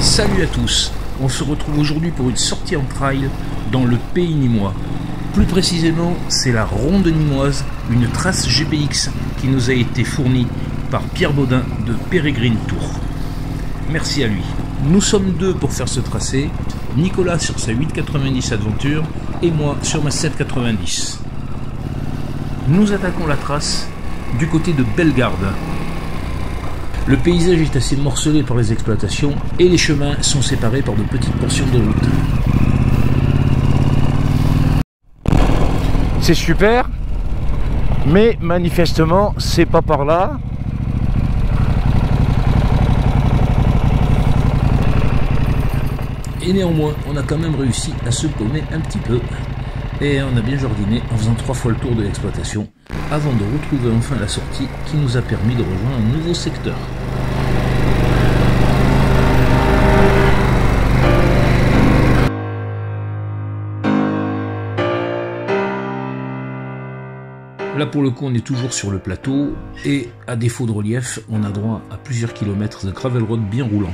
Salut à tous, on se retrouve aujourd'hui pour une sortie en trail dans le pays nîmois. Plus précisément, c'est la Ronde Nîmoise, une trace GPX qui nous a été fournie par Pierre Baudin de Peregrine Tour. Merci à lui. Nous sommes deux pour faire ce tracé, Nicolas sur sa 890 Adventure et moi sur ma 790. Nous attaquons la trace du côté de Bellegarde. Le paysage est assez morcelé par les exploitations et les chemins sont séparés par de petites portions de route. C'est super, mais manifestement c'est pas par là. Et néanmoins, on a quand même réussi à se paumer un petit peu. Et on a bien jardiné en faisant 3 fois le tour de l'exploitation avant de retrouver enfin la sortie qui nous a permis de rejoindre un nouveau secteur. Là pour le coup on est toujours sur le plateau et à défaut de relief on a droit à plusieurs kilomètres de gravel road bien roulante.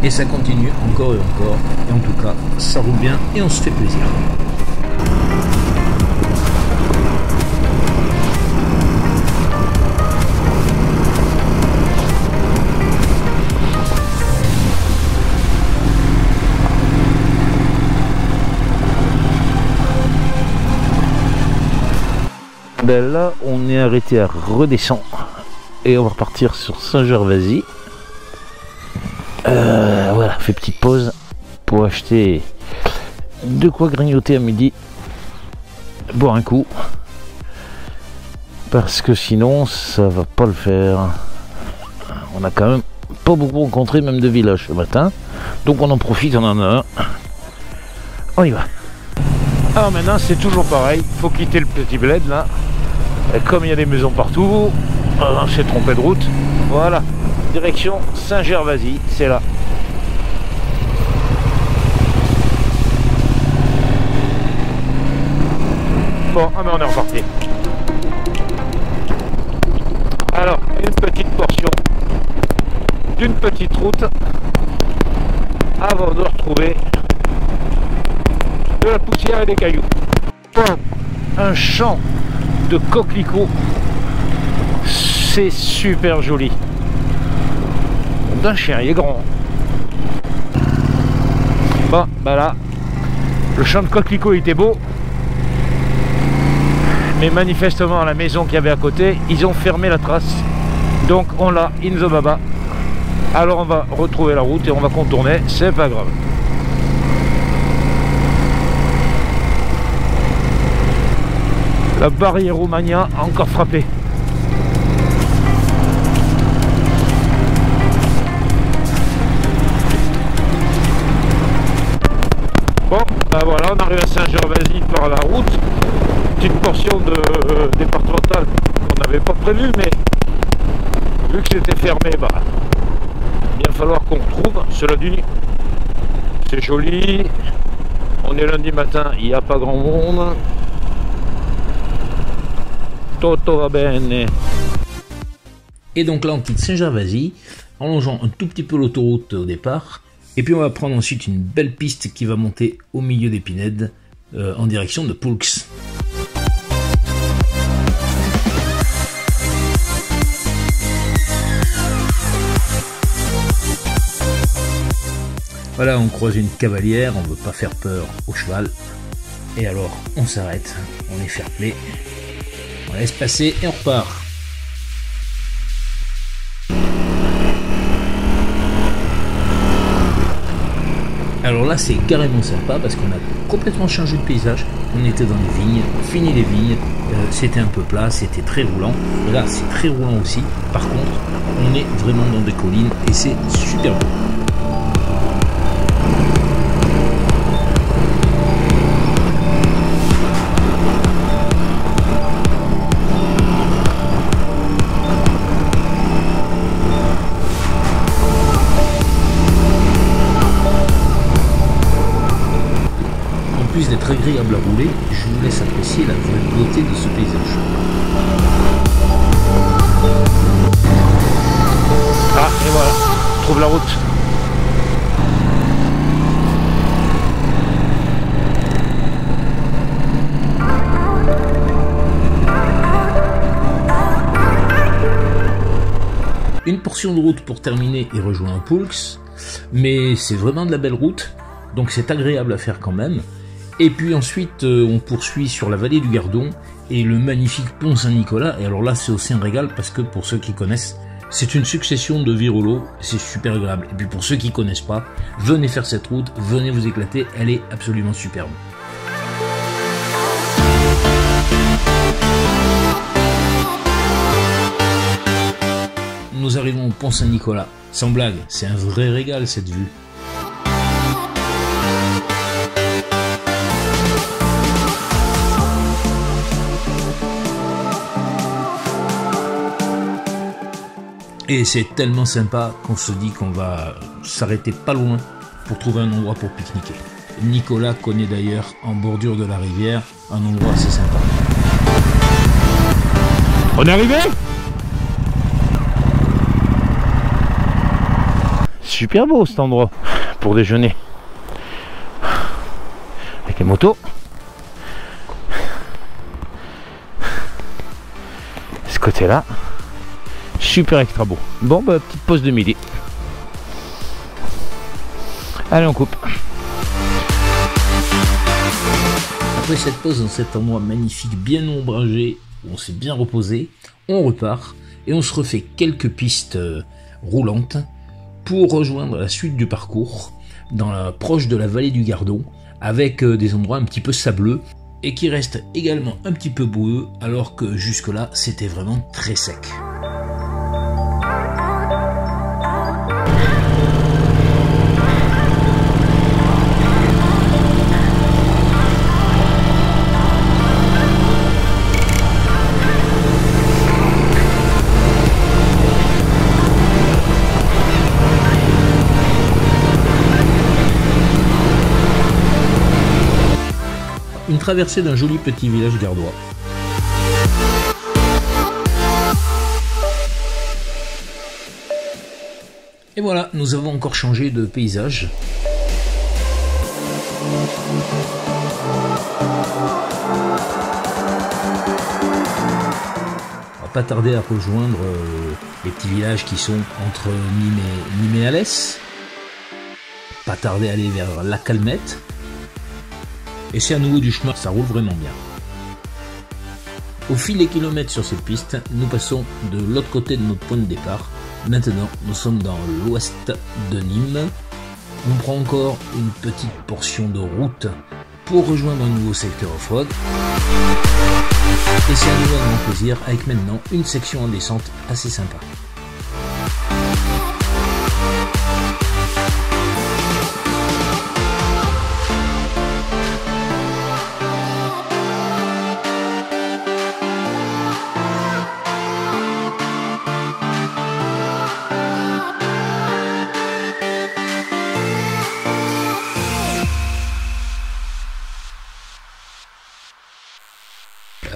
Et ça continue encore et encore, et en tout cas ça roule bien et on se fait plaisir. Ben là on est arrêté à redescendre et on va repartir sur Saint-Gervasy. Voilà, fait petite pause pour acheter de quoi grignoter à midi, boire un coup, parce que sinon ça va pas le faire. On a quand même pas beaucoup rencontré même de villages ce matin, donc on en profite, on en a un. On y va. Alors maintenant c'est toujours pareil, faut quitter le petit bled là, et comme il y a des maisons partout, on s'est trompé de route. Voilà, direction Saint-Gervasy, c'est là. Bon, ah mais on est reparti. Alors, une petite portion d'une petite route avant de retrouver de la poussière et des cailloux. Bon, un champ de coquelicots, c'est super joli. D'un chien, il est grand. Bon, bah là, le champ de coquelicots était beau. Mais manifestement, la maison qu'il y avait à côté, ils ont fermé la trace. Donc on l'a in the baba. Alors on va retrouver la route et on va contourner, c'est pas grave. La barrière Romagna a encore frappé. Bon, ben voilà, on arrive à Saint-Gervasy par la route. Petite portion de départementale qu'on n'avait pas prévu, mais vu que c'était fermé, bah il va falloir qu'on retrouve. Cela dit, c'est joli. On est lundi matin, il n'y a pas grand monde. Tutto va bene. Et donc là on quitte Saint-Gervasy en longeant un tout petit peu l'autoroute au départ. Et puis on va prendre ensuite une belle piste qui va monter au milieu des Pinèdes en direction de Poulx. Voilà, on croise une cavalière, on veut pas faire peur au cheval. Et alors, on s'arrête, on est fair play, on laisse passer et on repart. Alors là, c'est carrément sympa parce qu'on a complètement changé de paysage. On était dans les vignes, fini les vignes, c'était un peu plat, c'était très roulant. Et là, c'est très roulant aussi. Par contre, on est vraiment dans des collines et c'est super beau. plus d'être agréable à rouler, je vous laisse apprécier la vraie beauté de ce paysage. Ah, et voilà, on trouve la route. Une portion de route pour terminer et rejoindre Poulx, mais c'est vraiment de la belle route, donc c'est agréable à faire quand même. Et puis ensuite on poursuit sur la vallée du Gardon et le magnifique pont Saint-Nicolas, et alors là c'est aussi un régal parce que pour ceux qui connaissent, c'est une succession de virolos, c'est super agréable. Et puis pour ceux qui connaissent pas, venez faire cette route, venez vous éclater, elle est absolument superbe. Nous arrivons au pont Saint-Nicolas. Sans blague, c'est un vrai régal cette vue. Et c'est tellement sympa qu'on se dit qu'on va s'arrêter pas loin pour trouver un endroit pour pique-niquer. Nicolas connaît d'ailleurs, en bordure de la rivière, un endroit assez sympa. On est arrivé ? Super beau cet endroit pour déjeuner. Avec les motos. Ce côté-là. Super extra beau. Bon, bah, petite pause de midi. Allez, on coupe. Après cette pause dans cet endroit magnifique, bien ombragé, où on s'est bien reposé, on repart et on se refait quelques pistes roulantes pour rejoindre la suite du parcours, proche de la vallée du Gardon, avec des endroits un petit peu sableux et qui restent également un petit peu boueux, alors que jusque-là, c'était vraiment très sec. Une traversée d'un joli petit village gardois. Et voilà, nous avons encore changé de paysage. On va pas tarder à rejoindre les petits villages qui sont entre Nîmes et Alès. Pas tarder à aller vers La Calmette. Et c'est à nouveau du chemin, ça roule vraiment bien. Au fil des kilomètres sur cette piste, nous passons de l'autre côté de notre point de départ. Maintenant, nous sommes dans l'ouest de Nîmes. On prend encore une petite portion de route pour rejoindre un nouveau secteur off-road. Et c'est à nouveau un grand plaisir avec maintenant une section en descente assez sympa.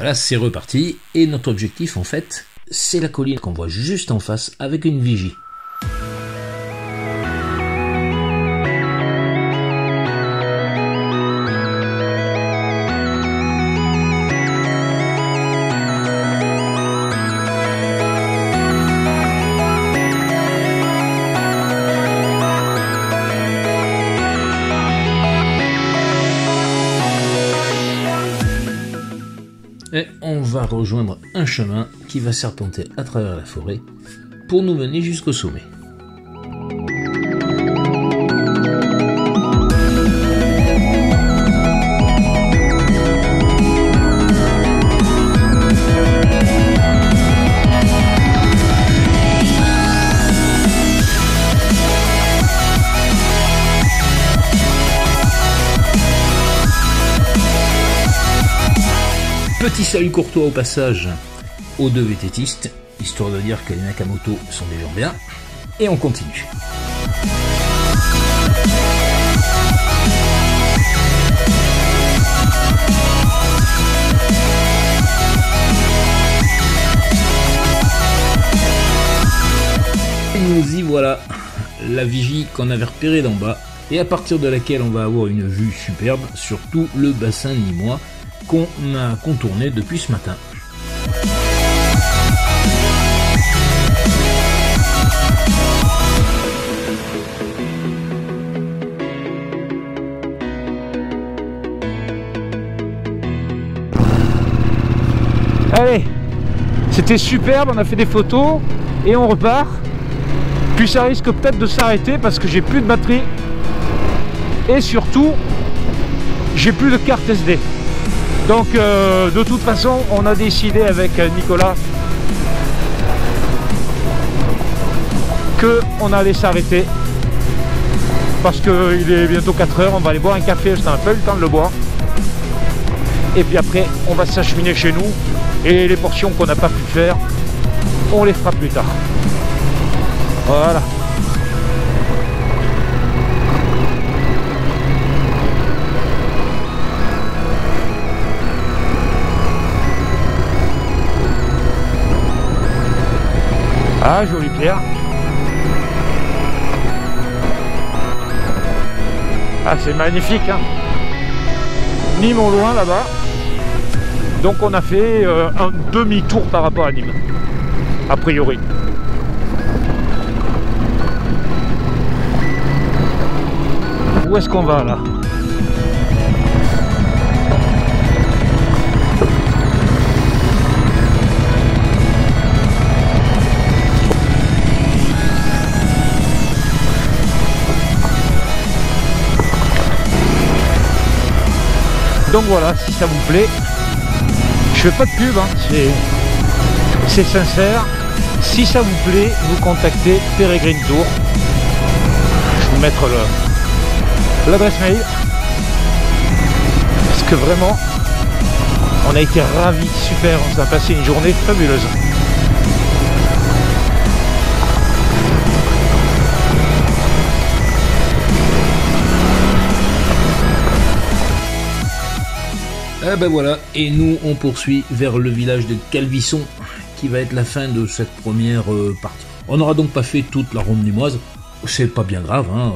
Là c'est reparti et notre objectif en fait c'est la colline qu'on voit juste en face avec une vigie. Et on va rejoindre un chemin qui va serpenter à travers la forêt pour nous mener jusqu'au sommet. Petit salut courtois au passage aux deux vététistes, histoire de dire que les Nakamoto sont des gens bien, et on continue. Nous y voilà, la vigie qu'on avait repérée d'en bas, et à partir de laquelle on va avoir une vue superbe sur tout le bassin nîmois qu'on a contourné depuis ce matin. Allez, c'était superbe, on a fait des photos et on repart. Puis ça risque peut-être de s'arrêter parce que j'ai plus de batterie et surtout j'ai plus de carte SD. Donc de toute façon on a décidé avec Nicolas que on allait s'arrêter parce qu'il est bientôt 4 heures, on va aller boire un café, je n'ai pas eu le temps de le boire. Et puis après on va s'acheminer chez nous et les portions qu'on n'a pas pu faire on les fera plus tard. Voilà. Ah, jolie pierre. Ah, c'est magnifique, hein. Nîmes au loin là-bas. Donc on a fait un demi-tour par rapport à Nîmes, a priori. Où est-ce qu'on va là? Donc voilà, si ça vous plaît, je fais pas de pub, hein, c'est sincère. Si ça vous plaît, vous contactez Peregrine Tour. Je vais vous mettre l'adresse mail. Parce que vraiment, on a été ravis, super, on a passé une journée fabuleuse. Ah ben voilà, et nous on poursuit vers le village de Calvisson, qui va être la fin de cette première partie. On n'aura donc pas fait toute la ronde nîmoise, c'est pas bien grave, hein,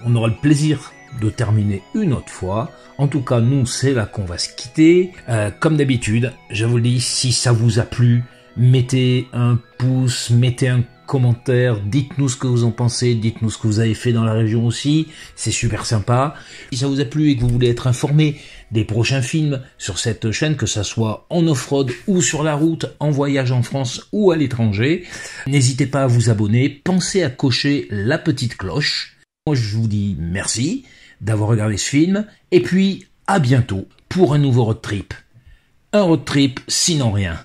on aura le plaisir de terminer une autre fois. En tout cas, nous, c'est là qu'on va se quitter. Comme d'habitude, je vous le dis, si ça vous a plu, mettez un pouce, mettez un commentaire, dites-nous ce que vous en pensez, dites-nous ce que vous avez fait dans la région aussi, c'est super sympa. Si ça vous a plu et que vous voulez être informé des prochains films sur cette chaîne, que ça soit en off-road ou sur la route, en voyage en France ou à l'étranger, n'hésitez pas à vous abonner, pensez à cocher la petite cloche. Moi je vous dis merci d'avoir regardé ce film, et puis à bientôt pour un nouveau road trip. Un road trip sinon rien.